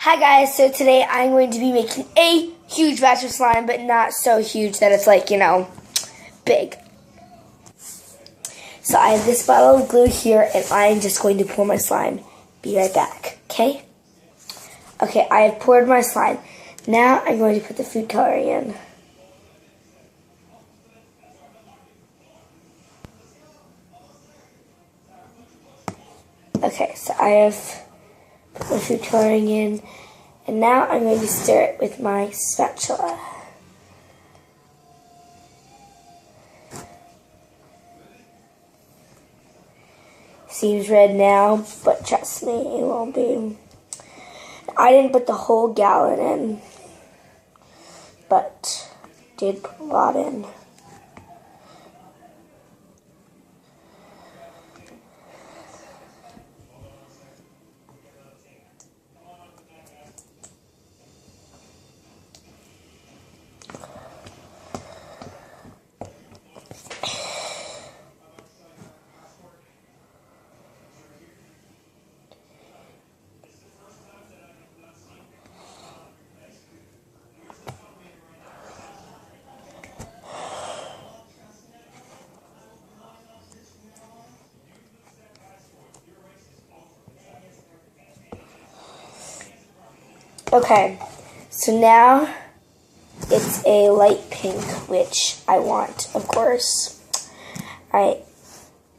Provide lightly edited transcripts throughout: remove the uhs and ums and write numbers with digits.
Hi guys, so today I'm going to be making a huge batch of slime, but not so huge that it's like, big. So I have this bottle of glue here, and I'm just going to pour my slime. Be right back, okay? Okay, I have poured my slime. Now I'm going to put the food coloring in. Okay, so I have put the food coloring in. And now I'm going to stir it with my spatula. Seems red now, but trust me, it won't be. I didn't put the whole gallon in, but did put a lot in. Okay, so now it's a light pink, which I want, of course. Alright,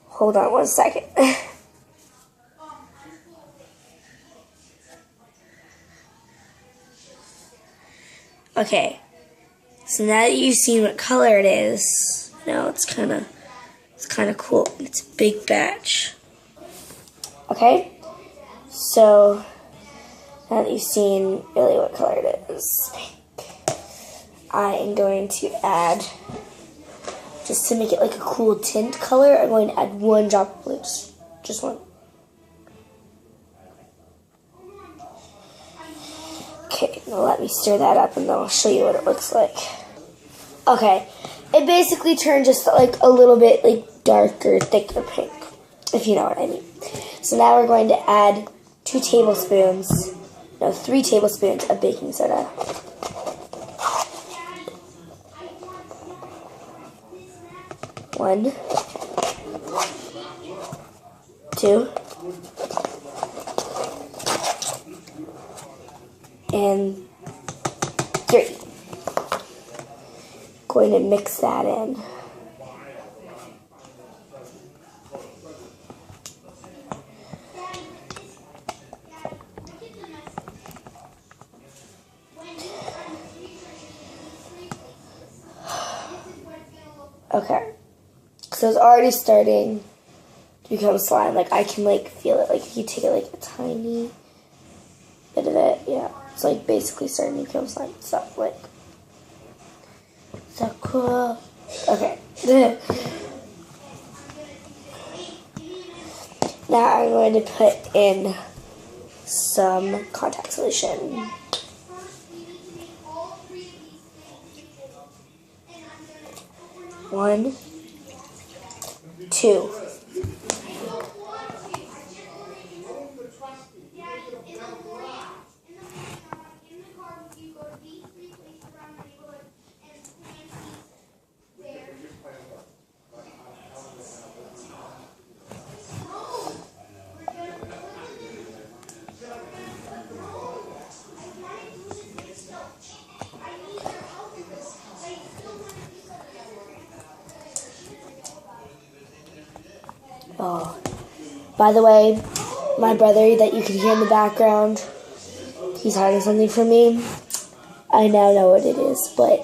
hold on one second. Okay, so now that you've seen what color it is, now it's kind of cool. It's a big batch. Okay, so now that you've seen really what color it is, pink, I am going to add, just to make it like a cool tint color, I'm going to add 1 drop of blue, just 1. Okay, now let me stir that up and then I'll show you what it looks like. Okay, it basically turned just like a little bit like darker, thicker pink, if you know what I mean. So now we're going to add 3 tablespoons of baking soda. One, 2, and 3. Going to mix that in. Okay, so it's already starting to become slime. Like I can like feel it. Like if you take it like a tiny bit of it, yeah, it's like basically starting to become slime. So like, so cool. Okay. Now I'm going to put in some contact solution. 1, 2. Oh, by the way, my brother that you can hear in the background, he's hiding something from me. I now know what it is, but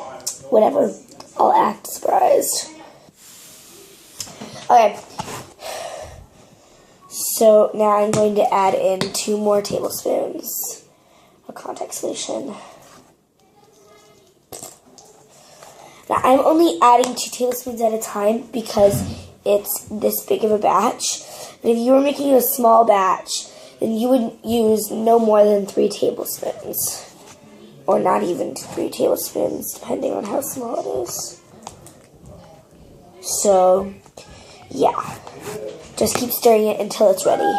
whatever. I'll act surprised. Okay. So now I'm going to add in 2 more tablespoons of contact solution. Now I'm only adding 2 tablespoons at a time because it's this big of a batch. And if you were making a small batch, then you would use no more than 3 tablespoons. Or not even 3 tablespoons, depending on how small it is. So, yeah. Just keep stirring it until it's ready.